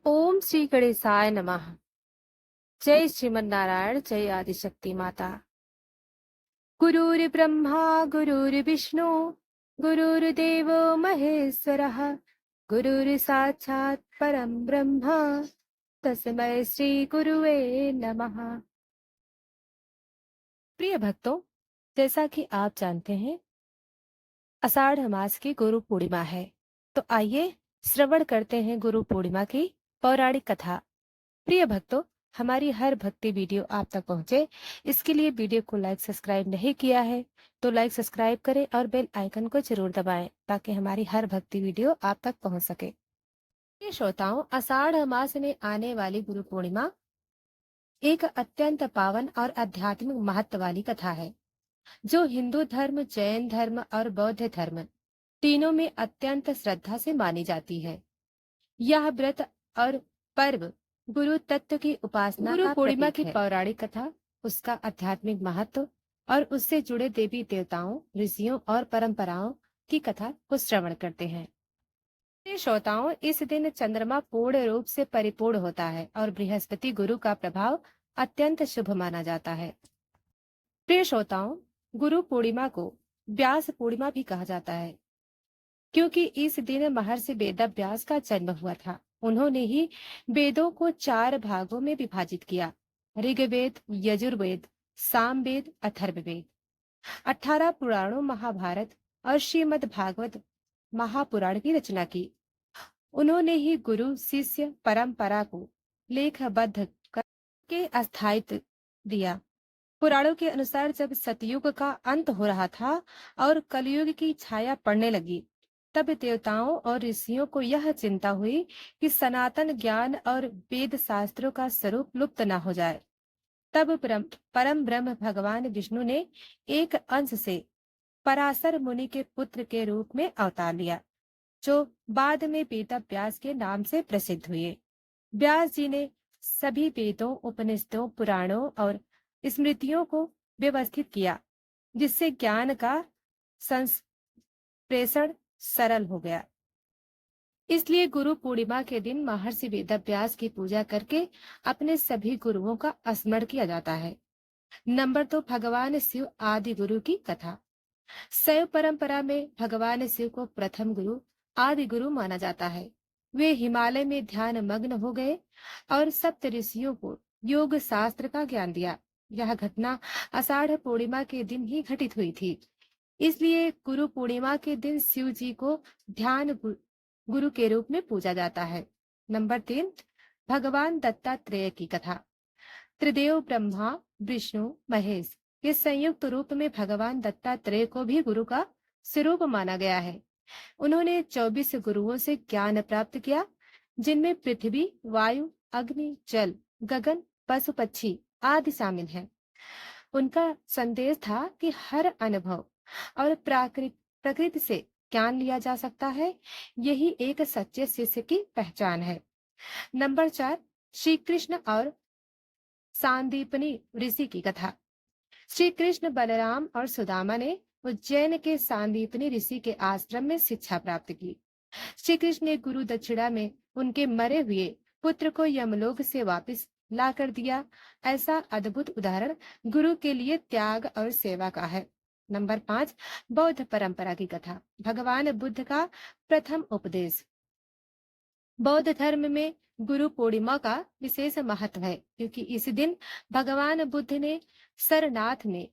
ओम श्री गणेशाय नमः। जय श्रीमन्नारायण, जय आदिशक्ति माता। गुरुर्ब्रह्मा गुरुर्विष्णु गुरुर्देव महेश्वरः, गुरुर्साक्षात् परम ब्रह्म तस्मै श्री गुरुवे नमः। प्रिय भक्तों, जैसा कि आप जानते हैं, आषाढ़ मास की गुरु पूर्णिमा है। तो आइए श्रवण करते हैं गुरु पूर्णिमा की पौराणिक कथा। प्रिय भक्तों, हमारी हर भक्ति वीडियो आप तक पहुंचे, इसके लिए वीडियो को लाइक सब्सक्राइब नहीं किया है तो लाइक सब्सक्राइब करें और बेल आइकन को जरूर दबाएं ताकि हमारी हर भक्ति वीडियो आप तक पहुंच सके। प्रिय श्रोताओं, आषाढ़ मास में आने वाली गुरु पूर्णिमा एक अत्यंत पावन और आध्यात्मिक महत्व वाली कथा है, जो हिंदू धर्म, जैन धर्म और बौद्ध धर्म तीनों में अत्यंत श्रद्धा से मानी जाती है। यह व्रत और पर्व गुरु तत्व की उपासना गुरु पूर्णिमा की पौराणिक कथा, उसका आध्यात्मिक महत्व और उससे जुड़े देवी देवताओं, ऋषियों और परंपराओं की कथा को श्रवण करते हैं। प्रिय श्रोताओं, इस दिन चंद्रमा पूर्ण रूप से परिपूर्ण होता है और बृहस्पति गुरु का प्रभाव अत्यंत शुभ माना जाता है। प्रिय श्रोताओं, गुरु पूर्णिमा को व्यास पूर्णिमा भी कहा जाता है, क्योंकि इस दिन महर्षि वेदव्यास का जन्म हुआ था। उन्होंने ही वेदों को 4 भागों में विभाजित किया: ऋग्वेद, यजुर्वेद, सामवेद, अथर्ववेद। 18 पुराणों, महाभारत और श्रीमद् भागवत महापुराण की रचना की। उन्होंने ही गुरु शिष्य परंपरा को लेखबद्ध करके अस्थायित्व दिया। पुराणों के अनुसार जब सतयुग का अंत हो रहा था और कलयुग की छाया पड़ने लगी, तब देवताओं और ऋषियों को यह चिंता हुई कि सनातन ज्ञान और वेद शास्त्रों का स्वरूप लुप्त न हो जाए। तब परम ब्रह्म भगवान विष्णु ने एक अंश से पराशर मुनि के पुत्र के रूप में अवतार लिया, जो बाद में वेदव्यास के नाम से प्रसिद्ध हुए। व्यास जी ने सभी वेदों, उपनिषदों, पुराणों और स्मृतियों को व्यवस्थित किया, जिससे ज्ञान का संप्रेषण सरल हो गया। इसलिए गुरु पूर्णिमा के दिन महर्षि वेदव्यास की पूजा करके अपने सभी गुरुओं का स्मरण किया जाता है। नंबर 2, भगवान शिव आदि गुरु की कथा। शैव परंपरा में भगवान शिव को प्रथम गुरु, आदि गुरु माना जाता है। वे हिमालय में ध्यान मग्न हो गए और सप्त ऋषियों को योग शास्त्र का ज्ञान दिया। यह घटना आषाढ़ पूर्णिमा के दिन ही घटित हुई थी। इसलिए गुरु पूर्णिमा के दिन शिव जी को ध्यान गुरु के रूप में पूजा जाता है। नंबर 3, भगवान दत्तात्रेय की कथा। त्रिदेव ब्रह्मा, विष्णु, महेश के संयुक्त रूप में भगवान दत्तात्रेय को भी गुरु का स्वरूप माना गया है। उन्होंने 24 गुरुओं से ज्ञान प्राप्त किया, जिनमें पृथ्वी, वायु, अग्नि, जल, गगन, पशु पक्षी आदि शामिल हैं। उनका संदेश था कि हर अनुभव और प्रकृति से ज्ञान लिया जा सकता है। यही एक सच्चे शिष्य की पहचान है। नंबर 4, श्री कृष्ण और सांदीपनी ऋषि की कथा। श्री कृष्ण, बलराम और सुदामा ने उज्जैन के सांदीपनी ऋषि के आश्रम में शिक्षा प्राप्त की। श्री कृष्ण ने गुरु दक्षिणा में उनके मरे हुए पुत्र को यमलोक से वापस ला कर दिया। ऐसा अद्भुत उदाहरण गुरु के लिए त्याग और सेवा का है। नंबर 5, बौद्ध परंपरा की कथा। भगवान बुद्ध का प्रथम उपदेश। बौद्ध धर्म में गुरु पूर्णिमा का विशेष महत्व है, क्योंकि इस दिन भगवान बुद्ध ने सरनाथ में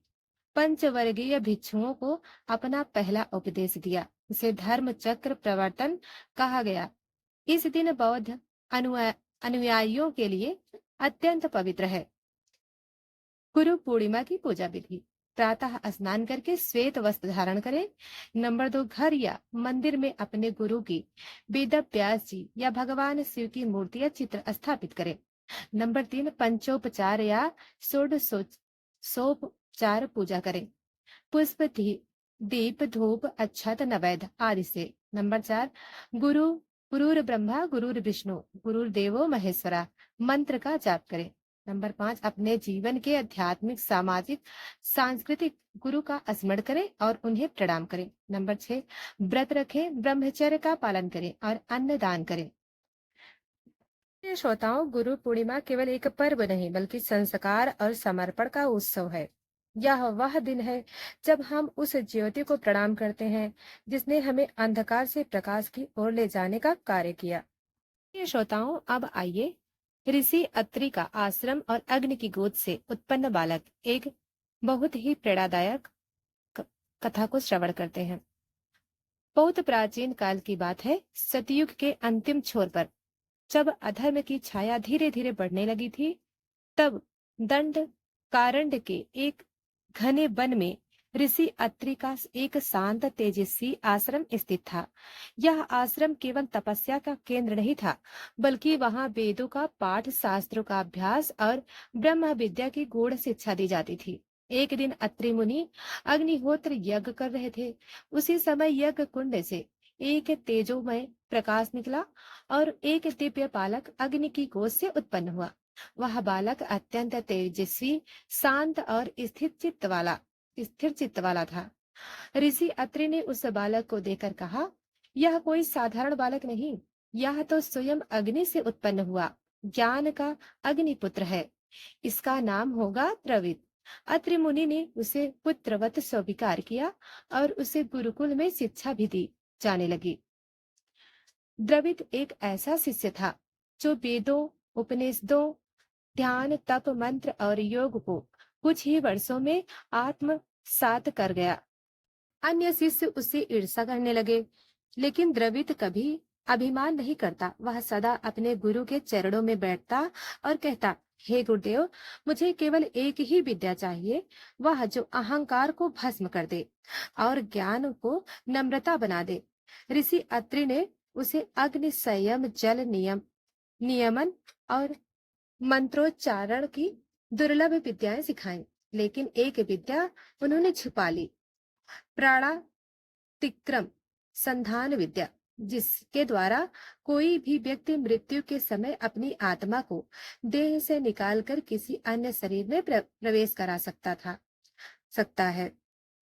पंचवर्गीय भिक्षुओं को अपना पहला उपदेश दिया। इसे धर्म चक्र प्रवर्तन कहा गया। इस दिन बौद्ध अनुयायियों के लिए अत्यंत पवित्र है। गुरु पूर्णिमा की पूजा विधि। प्रातः स्नान करके श्वेत वस्त्र धारण करें। नंबर 2, घर या मंदिर में अपने गुरु की, वेदव्यास जी या भगवान शिव की मूर्ति या चित्र स्थापित करें। नंबर 3, पंचोपचार या षोडशोपचार पूजा करें। पुष्प, दीप, धूप, अक्षत, नैवेद्य आदि से। नंबर 4, गुरु गुरुर ब्रह्मा गुरुर विष्णु गुरुर्देवो महेश्वरा मंत्र का जाप करें। नंबर 5, अपने जीवन के आध्यात्मिक, सामाजिक, सांस्कृतिक गुरु का स्मरण करें और उन्हें प्रणाम करें। नंबर 6, व्रत रखें, ब्रह्मचर्य का पालन करें और अन्न दान करें। प्रिय श्रोताओं, गुरु पूर्णिमा केवल एक पर्व नहीं बल्कि संस्कार और समर्पण का उत्सव है। यह वह दिन है जब हम उस ज्योति को प्रणाम करते हैं जिसने हमें अंधकार से प्रकाश की ओर ले जाने का कार्य किया। प्रिय श्रोताओं, अब आइए ऋषि अत्रि का आश्रम और अग्नि की गोद से उत्पन्न बालक एक बहुत ही प्रेरणादायक क- कथा को श्रवण करते हैं। बहुत प्राचीन काल की बात है। सतयुग के अंतिम छोर पर जब अधर्म की छाया धीरे धीरे बढ़ने लगी थी, तब दंड कारंड के एक घने वन में ऋषि अत्रि का एक शांत तेजस्वी आश्रम स्थित था। यह आश्रम केवल तपस्या का केंद्र नहीं था, बल्कि वहां वेदों का पाठ, शास्त्रों का अभ्यास और ब्रह्म विद्या की गूढ़ शिक्षा दी जाती थी। एक दिन अत्रि मुनि अग्निहोत्र यज्ञ कर रहे थे। उसी समय यज्ञ कुंड से एक तेजोमय प्रकाश निकला और एक दिव्य बालक अग्नि की गोद से उत्पन्न हुआ। वह बालक अत्यंत तेजस्वी, शांत और स्थिर चित्त वाला था। ऋषि अत्रि ने उस बालक को देखकर कहा, यह कोई साधारण बालक नहीं, यह तो स्वयं अग्नि से उत्पन्न हुआ ज्ञान का अग्निपुत्र है। इसका नाम होगा द्रविड़। अत्रि मुनि ने उसे पुत्रवत स्वीकार किया और उसे गुरुकुल में शिक्षा भी दी जाने लगी। द्रविड़ एक ऐसा शिष्य था जो वेदों, उपनिषदों, ध्यान, तप, मंत्र और योग को कुछ ही वर्षों में आत्मसात कर गया। अन्य शिष्य उससे ईर्ष्या करने लगे, लेकिन द्रविड़ कभी अभिमान नहीं करता। वह सदा अपने गुरु के चरणों में बैठता और कहता, हे गुरुदेव, मुझे केवल एक ही विद्या चाहिए, वह जो अहंकार को भस्म कर दे और ज्ञान को नम्रता बना दे। ऋषि अत्रि ने उसे अग्नि, संयम, जल नियमन और मंत्रोच्चारण की दुर्लभ विद्याएं सिखाई, लेकिन एक विद्या उन्होंने छुपा ली, प्राणातिक्रम संधान विद्या, जिसके द्वारा कोई भी व्यक्ति मृत्यु के समय अपनी आत्मा को देह से निकालकर किसी अन्य शरीर में प्रवेश करा सकता है।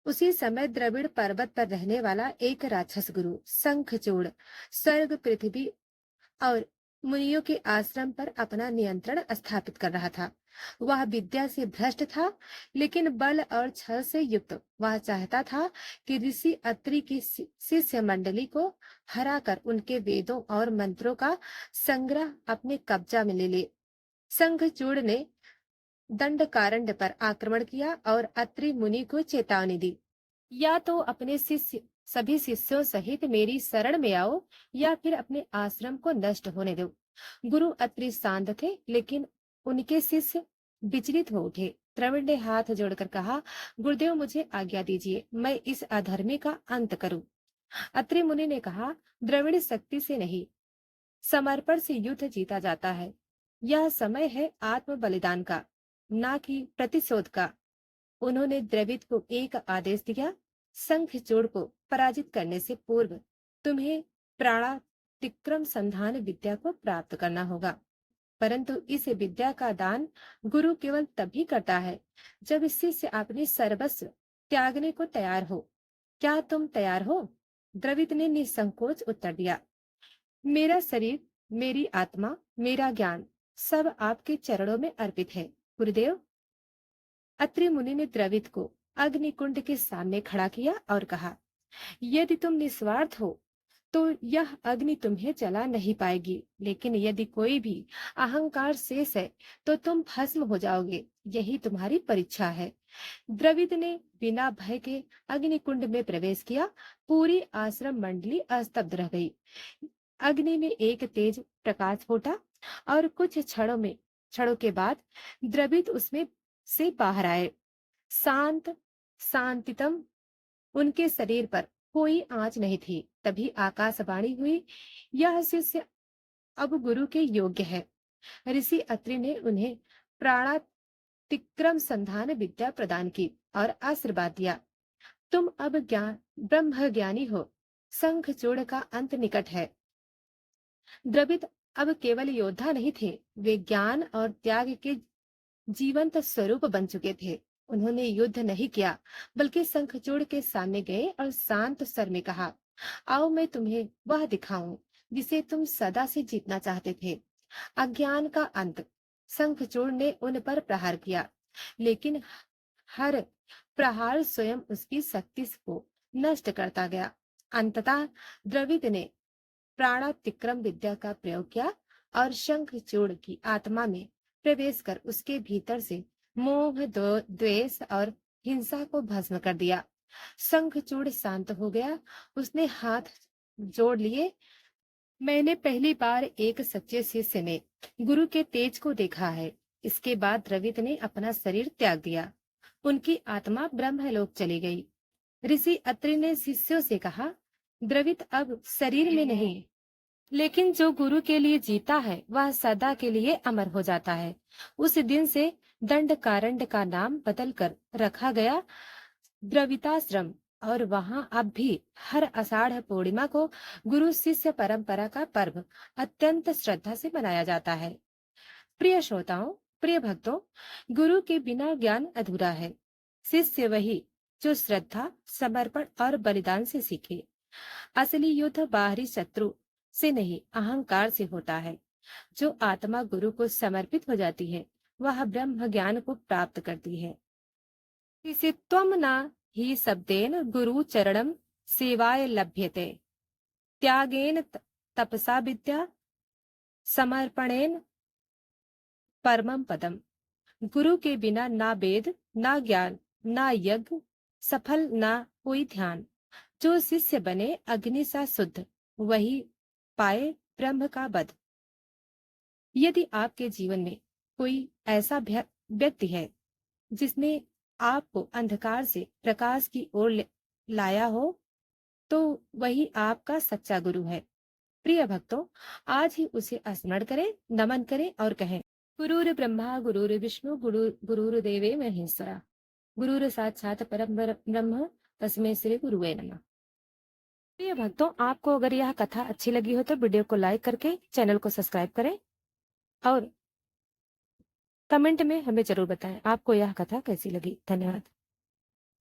उसी समय द्रविड़ पर्वत पर रहने वाला एक राक्षस गुरु शंखचूड़ स्वर्ग, पृथ्वी और मुनियों के आश्रम पर अपना नियंत्रण स्थापित कर रहा था। वह विद्या से भ्रष्ट था, लेकिन बल और छल से युक्त। वह चाहता था कि ऋषि अत्रि की शिष्य मंडली को हराकर उनके वेदों और मंत्रों का संग्रह अपने कब्जा में ले ले। शंखचूड़ ने दंडकारण्य पर आक्रमण किया और अत्रि मुनि को चेतावनी दी, या तो अपने सभी शिष्यों सहित मेरी शरण में आओ, या फिर अपने आश्रम को नष्ट होने दो। गुरु अत्रि शांत थे, लेकिन उनके शिष्य विचलित हो उठे। द्रविड़ ने हाथ जोड़कर कहा, गुरुदेव, मुझे आज्ञा दीजिए, मैं इस अधर्मी का अंत करूं। अत्रि मुनि ने कहा, द्रविड़, शक्ति से नहीं, समर्पण से युद्ध जीता जाता है। यह समय है आत्म बलिदान का, ना कि प्रतिशोध का। उन्होंने द्रविड़ को एक आदेश दिया, शंखचूड़ को पराजित करने से पूर्व तुम्हें प्राणातिक्रम संधान विद्या को प्राप्त करना होगा। परंतु इस विद्या का दान गुरु केवल तभी करता है जब शिष्य अपनी सर्वस्व त्यागने को तैयार हो। क्या तुम तैयार हो? द्रविड़ ने निसंकोच उत्तर दिया, मेरा शरीर, मेरी आत्मा, मेरा ज्ञान सब आपके चरणों में अर्पित है गुरुदेव। अत्रि मुनि ने द्रविड़ को अग्निकुंड के सामने खड़ा किया और कहा, यदि तुम निस्वार्थ हो तो यह अग्नि तुम्हें जला नहीं पाएगी, लेकिन यदि कोई भी अहंकार शेष है तो तुम भस्म हो जाओगे। यही तुम्हारी परीक्षा है। द्रविड़ ने बिना भय के अग्निकुंड में प्रवेश किया। पूरी आश्रम मंडली स्तब्ध रह गई। अग्नि में एक तेज प्रकाश फूटा और कुछ क्षणों के बाद द्रविड़ उसमें से बाहर आए, शांत, शांतितम। उनके शरीर पर कोई आंच नहीं थी। तभी आकाशवाणी हुई, यह शिष्य अब गुरु के योग्य है। ऋषि अत्रि ने उन्हें प्राणातिक्रम संधान विद्या प्रदान की और आशीर्वाद दिया, तुम अब ब्रह्म ज्ञानी हो। शंखचूड़ का अंत निकट है। द्रविड़ अब केवल योद्धा नहीं थे, वे ज्ञान और त्याग के जीवंत स्वरूप बन चुके थे। उन्होंने युद्ध नहीं किया, बल्कि शंखचूड़ के सामने गए और शांत स्वर में कहा, आओ मैं तुम्हें वह दिखाऊं जिसे तुम सदा से जीतना चाहते थे। अज्ञान का अंत। शंखचूड़ ने उन पर प्रहार किया, लेकिन हर प्रहार स्वयं उसकी शक्ति को नष्ट करता गया। अंततः द्रविड़ ने प्राणातिक्रम विद्या का प्रयोग किया और शंखचूड़ की आत्मा में प्रवेश कर उसके भीतर से मोह, द्वेष और हिंसा को भस्म कर दिया। शंखचूड़ शांत हो गया। उसने हाथ जोड़ लिए। मैंने पहली बार एक सच्चे शिष्य में गुरु के तेज को देखा है। इसके बाद द्रविड़ ने अपना शरीर त्याग दिया। उनकी आत्मा ब्रह्मलोक चली गई। ऋषि अत्रि ने शिष्यों से कहा, द्रविड़ अब शरीर में नहीं, लेकिन जो गुरु के लिए जीता है वह सदा के लिए अमर हो जाता है। उस दिन से दंडकारण्य का नाम बदलकर रखा गया द्रविताश्रम, और वहां अब भी हर आषाढ़ पूर्णिमा को गुरु शिष्य परंपरा का पर्व अत्यंत श्रद्धा से मनाया जाता है। प्रिय श्रोताओं, प्रिय भक्तों, गुरु के बिना ज्ञान अधूरा है। शिष्य वही जो श्रद्धा, समर्पण और बलिदान से सीखे। असली युद्ध बाहरी शत्रु से नहीं, अहंकार से होता है। जो आत्मा गुरु को समर्पित हो जाती है वह ब्रह्म ज्ञान को प्राप्त करती है। त्वम न हि शब्देन गुरु चरणम सेवाय लभ्यते, त्यागेन तपसा विद्या, समर्पणेन परमम पदम। गुरु के बिना ना वेद, ना ज्ञान, ना यज्ञ सफल, ना कोई ध्यान। जो शिष्य बने अग्नि सा शुद्ध, वही पाए ब्रह्म का बध। यदि आपके जीवन में कोई ऐसा व्यक्ति है जिसने आपको अंधकार से प्रकाश की ओर लाया हो, तो वही आपका सच्चा गुरु है। प्रिय भक्तों, आज ही उसे स्मरण करें, नमन करें और कहें, गुरुर् ब्रह्मा गुरुर् विष्णु गुरुर्देवे महेश्वरा, गुरुर् साक्षात परम ब्रह्म तस्मै श्री गुरुवे नमः। प्रिय भक्तों, आपको अगर यह कथा अच्छी लगी हो तो वीडियो को लाइक करके चैनल को सब्सक्राइब करें और कमेंट में हमें जरूर बताएं आपको यह कथा कैसी लगी। धन्यवाद।